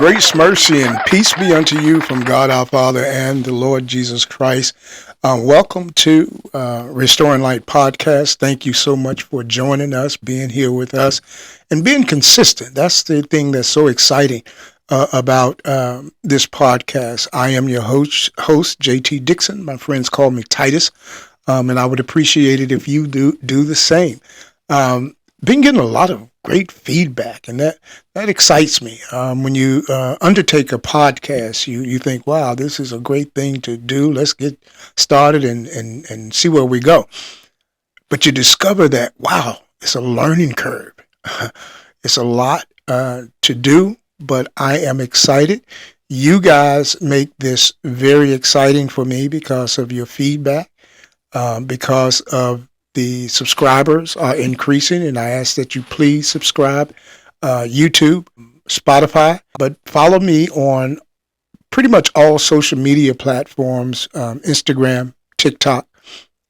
Grace, mercy, and peace be unto you from God our Father and the Lord Jesus Christ. Welcome to Restoring Light Podcast. Thank you so much for joining us, being here with us, and being consistent. That's the thing that's so exciting about this podcast. I am your host, JT Dixon. My friends call me Titus, and I would appreciate it if you do the same. Been getting a lot of great feedback, and that excites me. When you undertake a podcast, you think, wow, this is a great thing to do. Let's get started and see where we go. But you discover that, wow, it's a learning curve. It's a lot to do, but I am excited. You guys make this very exciting for me because of your feedback, because of the subscribers are increasing, and I ask that you please subscribe, YouTube, Spotify, but follow me on pretty much all social media platforms, Instagram, TikTok,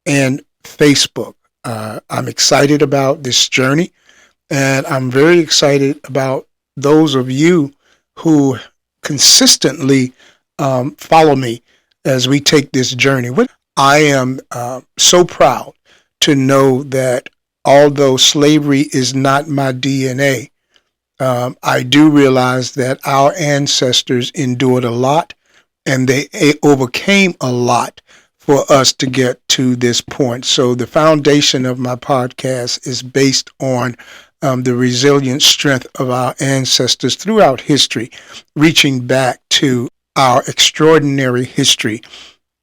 and Facebook. I'm excited about this journey, and I'm very excited about those of you who consistently follow me as we take this journey. I am so proud to know that although slavery is not my DNA, I do realize that our ancestors endured a lot and they overcame a lot for us to get to this point. So the foundation of my podcast is based on the resilient strength of our ancestors throughout history, reaching back to our extraordinary history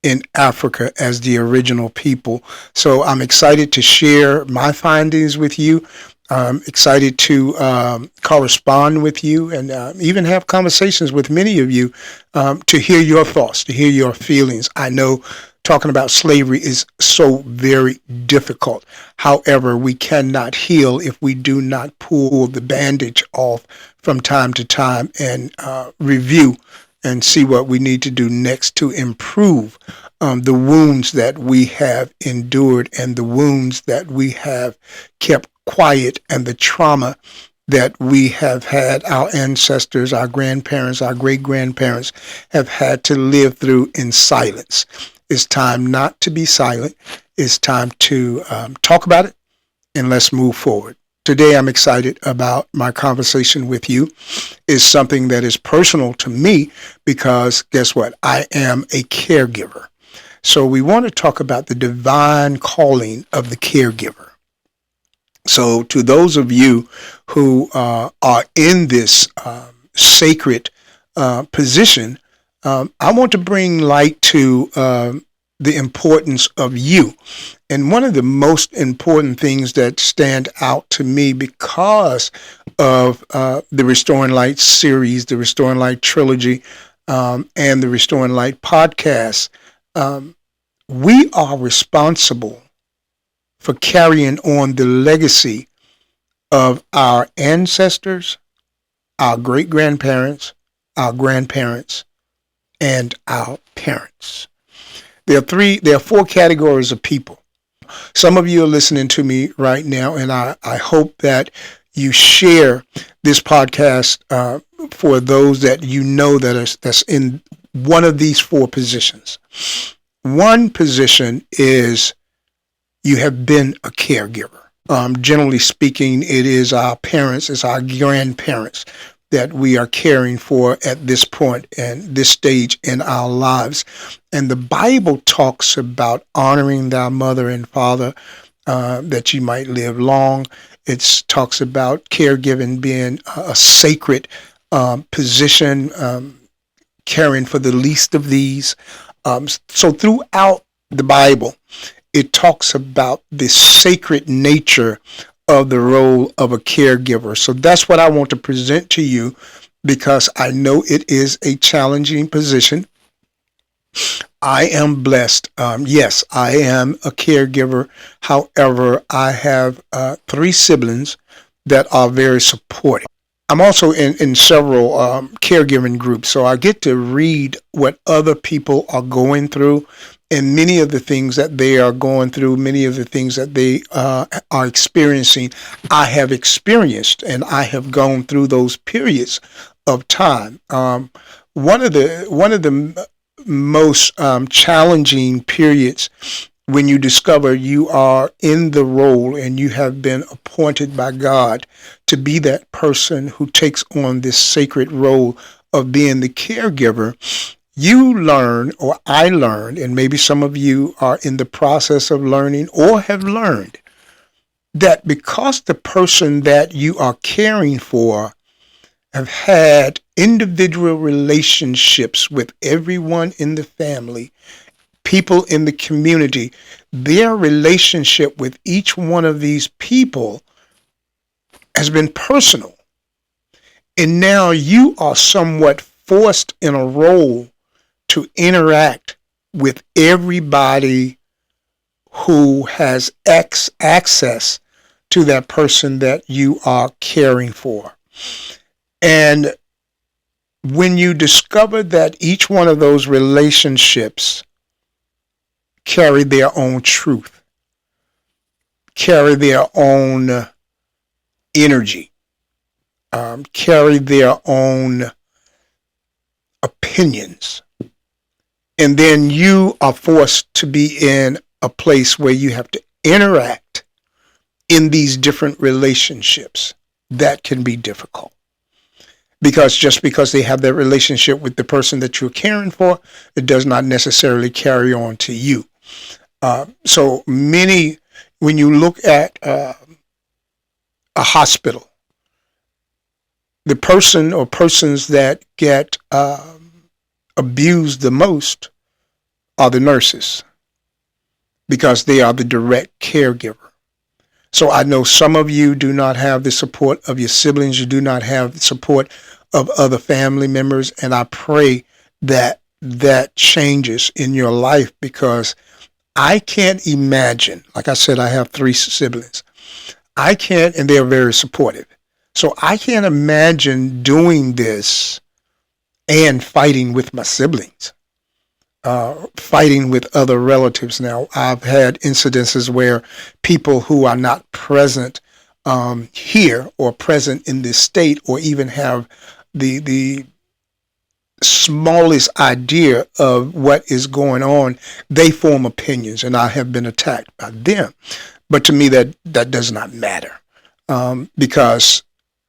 in Africa as the original people. So I'm excited to share my findings with you. I'm excited to correspond with you and even have conversations with many of you to hear your thoughts, to hear your feelings. I know talking about slavery is so very difficult. However, we cannot heal if we do not pull the bandage off from time to time and review and see what we need to do next to improve the wounds that we have endured and the wounds that we have kept quiet and the trauma that we have had, our ancestors, our grandparents, our great-grandparents have had to live through in silence. It's time not to be silent. It's time to talk about it, and let's move forward. Today, I'm excited about my conversation with you. It's something that is personal to me because guess what? I am a caregiver. So we want to talk about the divine calling of the caregiver. So to those of you who are in this sacred position, I want to bring light to the importance of you. And one of the most important things that stand out to me because of the Restoring Light series, the Restoring Light trilogy, and the Restoring Light podcast, we are responsible for carrying on the legacy of our ancestors, our great-grandparents, our grandparents, and our parents. There are four categories of people. Some of you are listening to me right now, and I hope that you share this podcast for those that you know that's in one of these four positions. One position is you have been a caregiver. Generally speaking, it is our parents, it's our grandparents that we are caring for at this point and this stage in our lives. And the Bible talks about honoring thy mother and father, that you might live long. It talks about caregiving being a sacred position, caring for the least of these. So throughout the Bible, it talks about the sacred nature of the role of a caregiver. So that's what I want to present to you because I know it is a challenging position. I am blessed. Yes, I am a caregiver. However, I have 3 siblings that are very supportive. I'm also in several caregiving groups, so I get to read what other people are going through, and many of the things that they are going through, many of the things that they are experiencing, I have experienced, and I have gone through those periods of time. One of the most challenging periods when you discover you are in the role and you have been appointed by God to be that person who takes on this sacred role of being the caregiver, you learn, or I learned, and maybe some of you are in the process of learning or have learned, that because the person that you are caring for have had individual relationships with everyone in the family, people in the community, their relationship with each one of these people has been personal. And now you are somewhat forced in a role to interact with everybody who has access to that person that you are caring for. And when you discover that each one of those relationships carry their own truth, carry their own energy, carry their own opinions, and then you are forced to be in a place where you have to interact in these different relationships, that can be difficult. Because just because they have that relationship with the person that you're caring for, it does not necessarily carry on to you. So many, when you look at a hospital, the person or persons that get abused the most are the nurses, because they are the direct caregiver. So I know some of you do not have the support of your siblings. You do not have the support of other family members. And I pray that that changes in your life, because I can't imagine, like I said, I have 3 siblings. I can't, and they're very supportive. So I can't imagine doing this and fighting with my siblings, fighting with other relatives. Now, I've had incidences where people who are not present here or present in this state, or even have the smallest idea of what is going on, they form opinions, and I have been attacked by them. But to me, that does not matter, because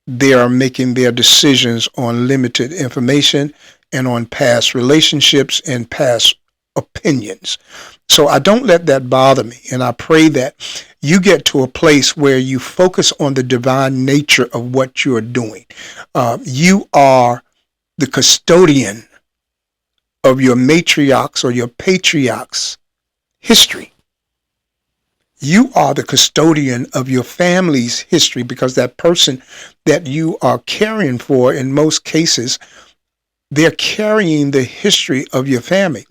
they are making their decisions on limited information and on past relationships and past opinions. So I don't let that bother me. And I pray that you get to a place where you focus on the divine nature of what you're doing. You are the custodian of your matriarch's or your patriarch's history. You are the custodian of your family's history, because that person that you are caring for, in most cases, they're carrying the history of your family.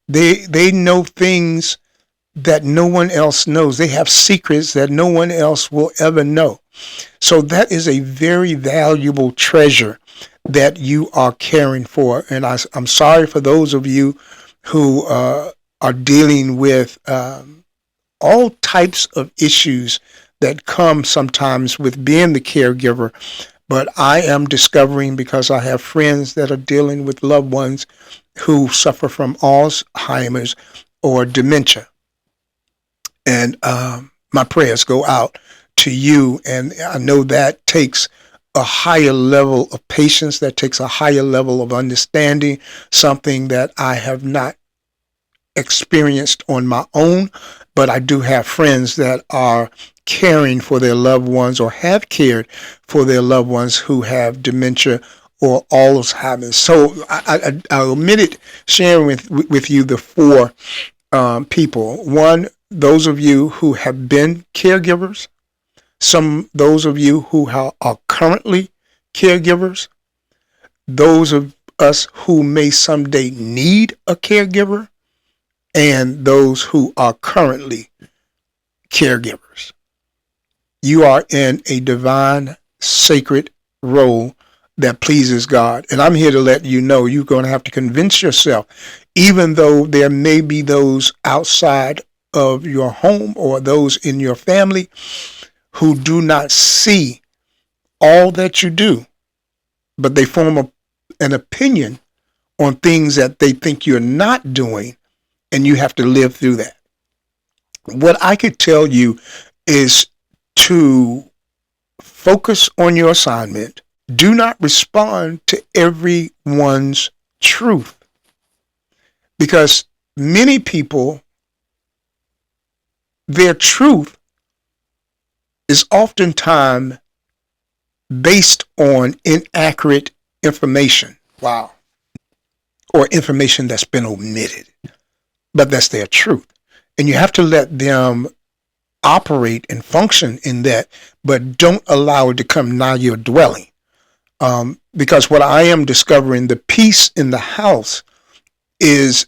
They know things that no one else knows. They have secrets that no one else will ever know. So that is a very valuable treasure that you are caring for. And I'm sorry for those of you who are dealing with all types of issues that come sometimes with being the caregiver. But I am discovering, because I have friends that are dealing with loved ones who suffer from Alzheimer's or dementia. And my prayers go out to you. And I know that takes a higher level of patience, that takes a higher level of understanding, something that I have not experienced on my own. But I do have friends that are caring for their loved ones, or have cared for their loved ones who have dementia or Alzheimer's. So I omitted sharing with you the 4 people. One, those of you who have been caregivers. Those of you who are currently caregivers. Those of us who may someday need a caregiver. And those who are currently caregivers. You are in a divine, sacred role that pleases God. And I'm here to let you know you're going to have to convince yourself, even though there may be those outside of your home or those in your family who do not see all that you do. but they form an opinion on things that they think you're not doing, and you have to live through that. What I could tell you is to focus on your assignment. Do not respond to everyone's truth, because many people, their truth is oftentimes based on inaccurate information. Wow. Or information that's been omitted, but that's their truth. And you have to let them operate and function in that, but don't allow it to come nigh your dwelling. Because what I am discovering, the peace in the house is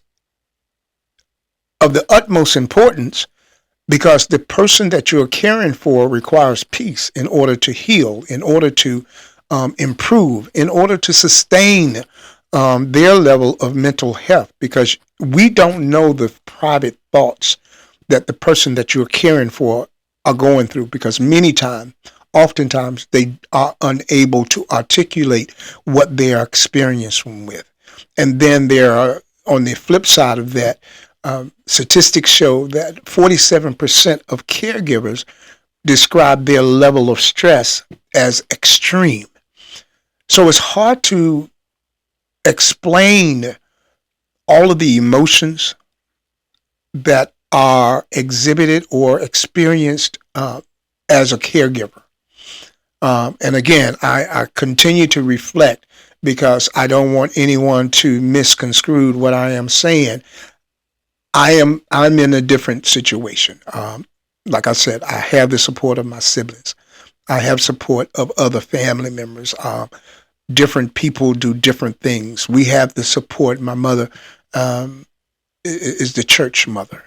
of the utmost importance, because the person that you're caring for requires peace in order to heal, in order to improve, in order to sustain their level of mental health, because we don't know the private thoughts that the person that you're caring for are going through, because oftentimes they are unable to articulate what they are experiencing with. And then there are, on the flip side of that, statistics show that 47% of caregivers describe their level of stress as extreme. So it's hard to explain all of the emotions that are exhibited or experienced as a caregiver. And again, I continue to reflect, because I don't want anyone to misconstrue what I am saying. I'm in a different situation. Like I said, I have the support of my siblings. I have support of other family members. Different people do different things. We have the support. My mother is the church mother.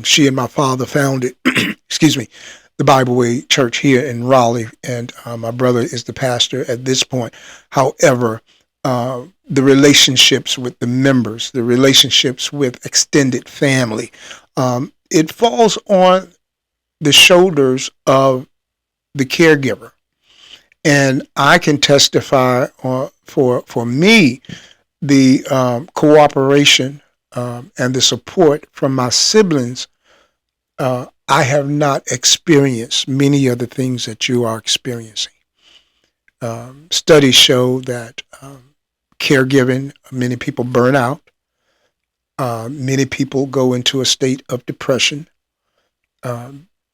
She and my father founded, the Bible Way Church here in Raleigh, and my brother is the pastor at this point. However, the relationships with the members, the relationships with extended family, it falls on the shoulders of the caregiver. And I can testify for me, the cooperation and the support from my siblings. I have not experienced many of the things that you are experiencing. Studies show that caregiving, many people burn out. Many people go into a state of depression.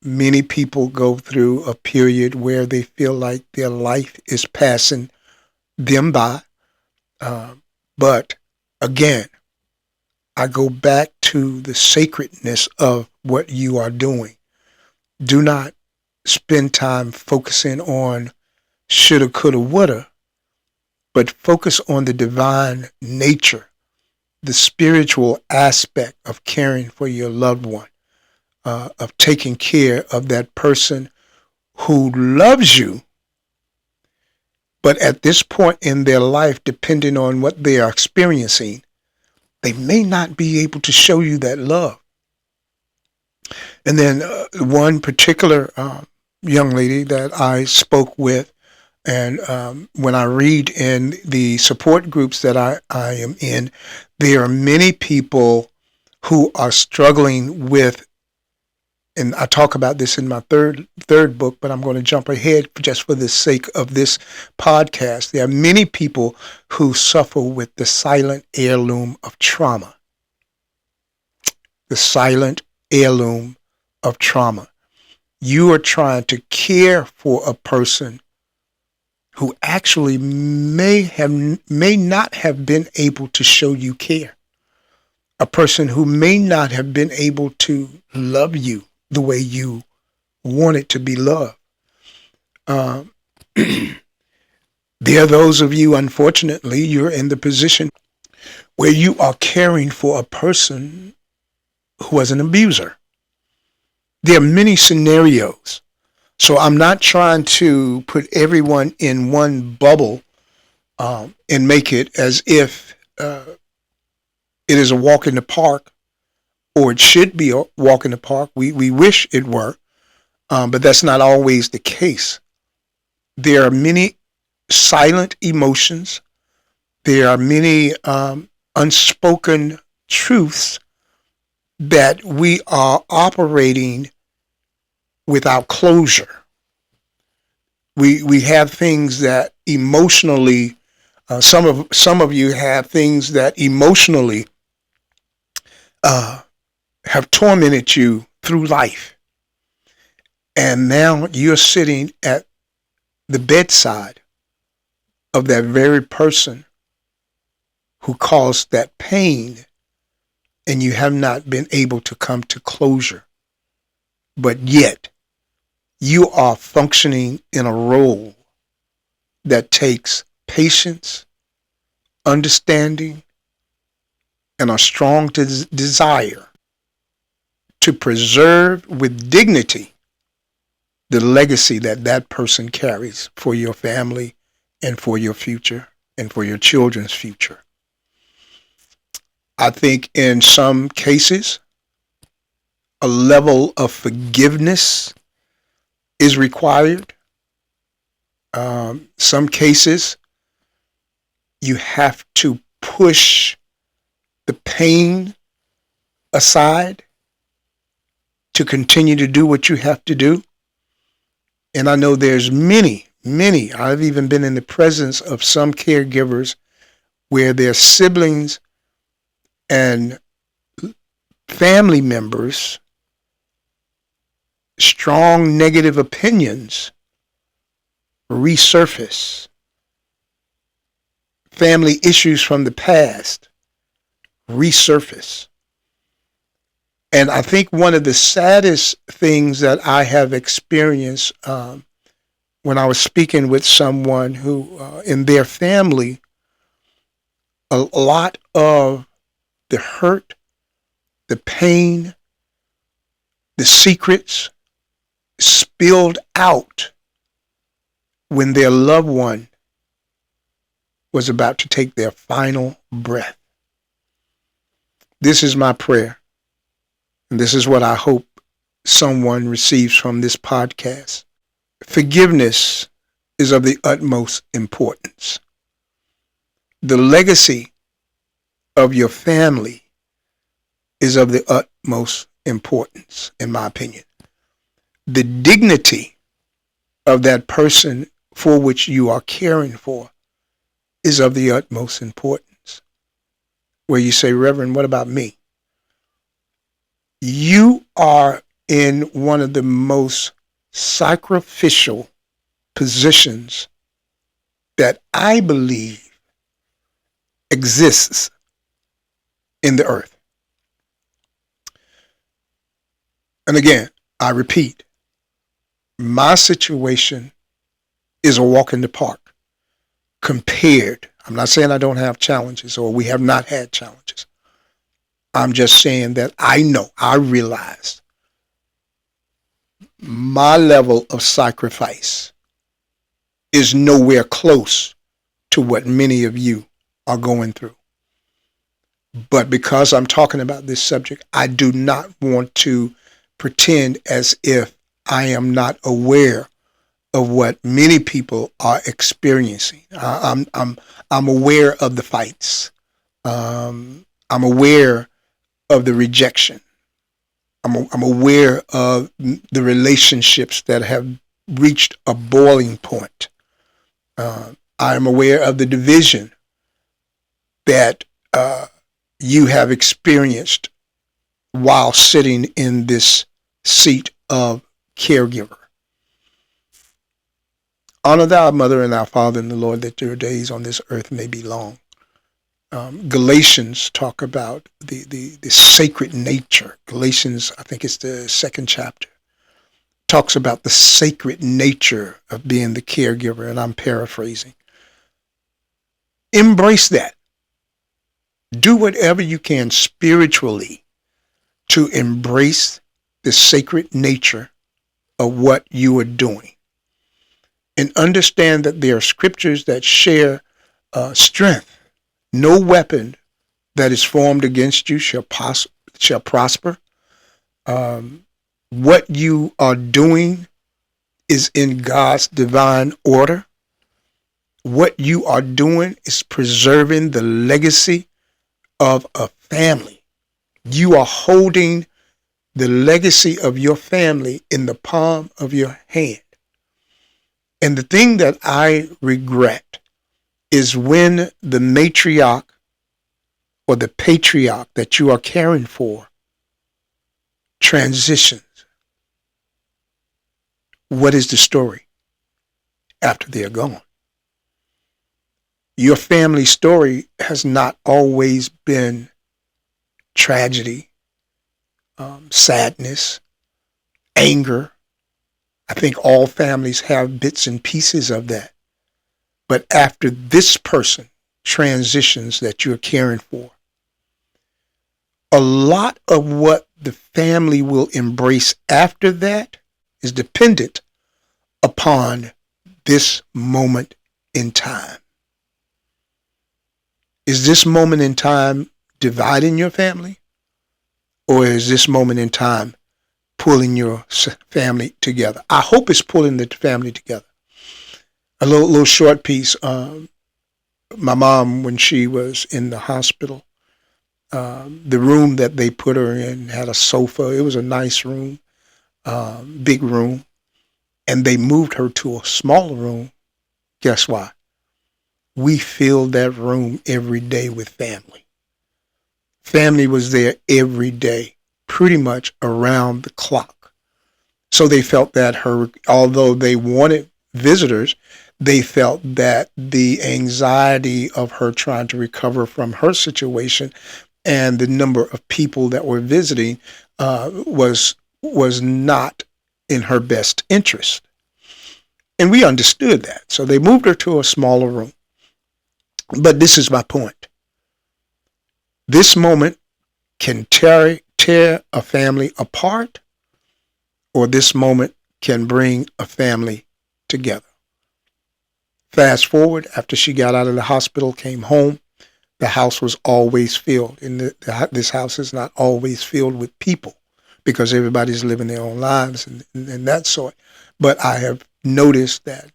Many people go through a period where they feel like their life is passing them by. But again, I go back to the sacredness of what you are doing. Do not spend time focusing on shoulda, coulda, woulda, but focus on the divine nature, the spiritual aspect of caring for your loved one, of taking care of that person who loves you, but at this point in their life, depending on what they are experiencing, they may not be able to show you that love. And then one particular young lady that I spoke with, and when I read in the support groups that I am in, there are many people who are struggling with, and I talk about this in my third book, but I'm going to jump ahead just for the sake of this podcast. There are many people who suffer with the silent heirloom of trauma. The silent heirloom of trauma. You are trying to care for a person who actually may not have been able to show you care. A person who may not have been able to love you the way you wanted to be loved. There are those of you, unfortunately, you're in the position where you are caring for a person who was an abuser. There are many scenarios. So I'm not trying to put everyone in one bubble and make it as if it is a walk in the park, or it should be a walk in the park. We wish it were, but that's not always the case. There are many silent emotions. There are many unspoken truths that we are operating without closure. We have things that emotionally, some of you have things that emotionally have tormented you through life. And now you're sitting at the bedside of that very person who caused that pain, and you have not been able to come to closure. But yet, you are functioning in a role that takes patience, understanding, and a strong desire to preserve with dignity the legacy that that person carries for your family and for your future and for your children's future. I think in some cases, a level of forgiveness is required. Some cases, you have to push the pain aside to continue to do what you have to do. And I know there's many, I've even been in the presence of some caregivers where their siblings and family members' strong negative opinions resurface. Family issues from the past resurface. And I think one of the saddest things that I have experienced when I was speaking with someone who, in their family, a lot of the hurt, the pain, the secrets spilled out when their loved one was about to take their final breath. This is my prayer, and this is what I hope someone receives from this podcast. Forgiveness is of the utmost importance. The legacy of your family is of the utmost importance, in my opinion. The dignity of that person for which you are caring for is of the utmost importance. Where you say, Reverend, what about me? You are in one of the most sacrificial positions that I believe exists in the earth. And again, I repeat, my situation is a walk in the park compared. I'm not saying I don't have challenges or we have not had challenges. I'm just saying that I realize my level of sacrifice is nowhere close to what many of you are going through. But because I'm talking about this subject, I do not want to pretend as if I am not aware of what many people are experiencing. I'm aware of the fights. I'm aware of the rejection. I'm aware of the relationships that have reached a boiling point. I am aware of the division that you have experienced while sitting in this seat of caregiver. Honor thou mother and our father in the Lord, that your days on this earth may be long. Galatians talk about the sacred nature. Galatians, I think it's the 2nd chapter, talks about the sacred nature of being the caregiver, and I'm paraphrasing. Embrace that. Do whatever you can spiritually to embrace the sacred nature of what you are doing. And understand that there are scriptures that share strength. No weapon that is formed against you shall prosper. What you are doing is in God's divine order. What you are doing is preserving the legacy of a family. You are holding the legacy of your family in the palm of your hand. And the thing that I regret is when the matriarch or the patriarch that you are caring for transitions. What is the story after they're gone? Your family story has not always been tragedy, sadness, anger. I think all families have bits and pieces of that. But after this person transitions that you're caring for, a lot of what the family will embrace after that is dependent upon this moment in time. Is this moment in time dividing your family? Or is this moment in time pulling your family together? I hope it's pulling the family together. A little short piece. My mom, when she was in the hospital, the room that they put her in had a sofa. It was a nice room, big room. And they moved her to a smaller room. Guess why? We filled that room every day with family. Family was there every day, pretty much around the clock. So they felt that although they wanted visitors, they felt that the anxiety of her trying to recover from her situation and the number of people that were visiting was not in her best interest. And we understood that. So they moved her to a smaller room. But this is my point. This moment can tear a family apart, or this moment can bring a family together. Fast forward, after she got out of the hospital, came home, the house was always filled. And this house is not always filled with people because everybody's living their own lives and that sort. But I have noticed that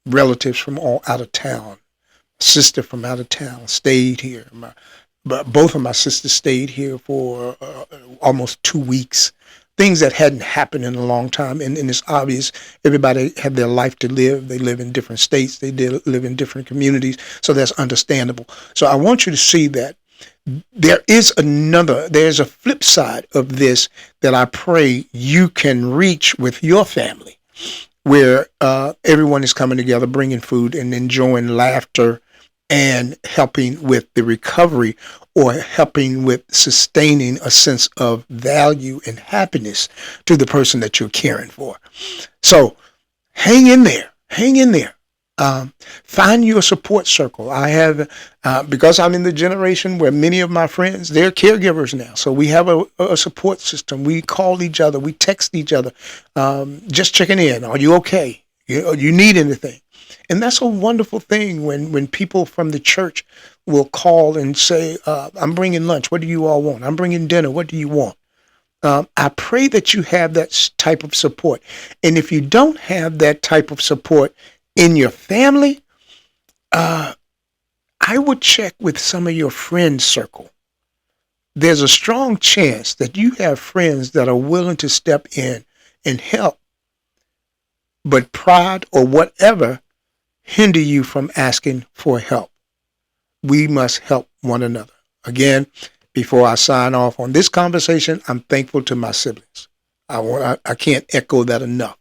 relatives from all out of town, sister from out of town stayed here. Both of my sisters stayed here for almost 2 weeks. Things that hadn't happened in a long time. And it's obvious everybody had their life to live. They live in different states. They live in different communities. So that's understandable. So I want you to see that there's a flip side of this that I pray you can reach with your family, where everyone is coming together, bringing food and enjoying laughter and helping with the recovery or helping with sustaining a sense of value and happiness to the person that you're caring for. So hang in there. Find your support circle. I have, because I'm in the generation where many of my friends, they're caregivers now. So we have a support system. We call each other. We text each other, just checking in. Are you okay? You need anything? And that's a wonderful thing when people from the church will call and say, I'm bringing lunch. What do you all want? I'm bringing dinner. What do you want? I pray that you have that type of support. And if you don't have that type of support in your family, I would check with some of your friends' circle. There's a strong chance that you have friends that are willing to step in and help, but pride or whatever hinder you from asking for help. We must help one another. Again, before I sign off on this conversation, I'm thankful to my siblings. I can't echo that enough.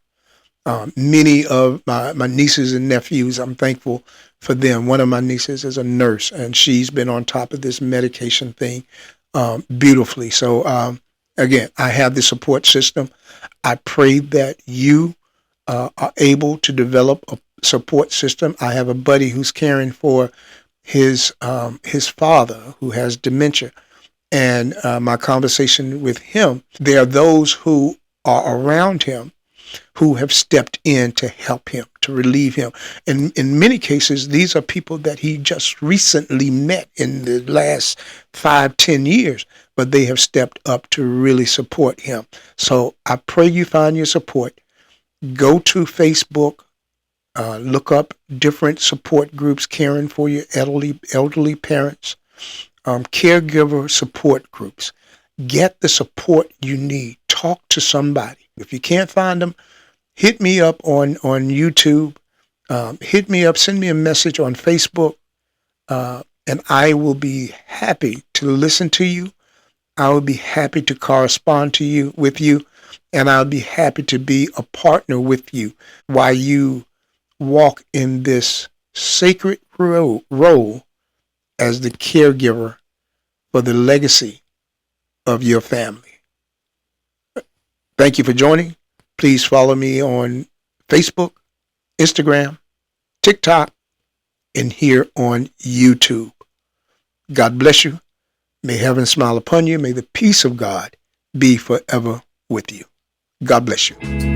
Many of my nieces and nephews, I'm thankful for them. One of my nieces is a nurse, and she's been on top of this medication thing beautifully. So, again, I have the support system. I pray that you are able to develop a support system. I have a buddy who's caring for his father who has dementia. And my conversation with him, there are those who are around him who have stepped in to help him, to relieve him. And in many cases, these are people that he just recently met in the last 5-10 years, but they have stepped up to really support him. So I pray you find your support. Go to Facebook, Look up different support groups caring for your elderly parents, caregiver support groups. Get the support you need. Talk to somebody. If you can't find them, hit me up on YouTube. Hit me up. Send me a message on Facebook, and I will be happy to listen to you. I will be happy to correspond with you, and I'll be happy to be a partner with you while you walk in this sacred role as the caregiver for the legacy of your family. Thank you for joining. Please follow me on Facebook, Instagram, TikTok, and here on YouTube. God bless you. May heaven smile upon you. May the peace of God be forever with you. God bless you.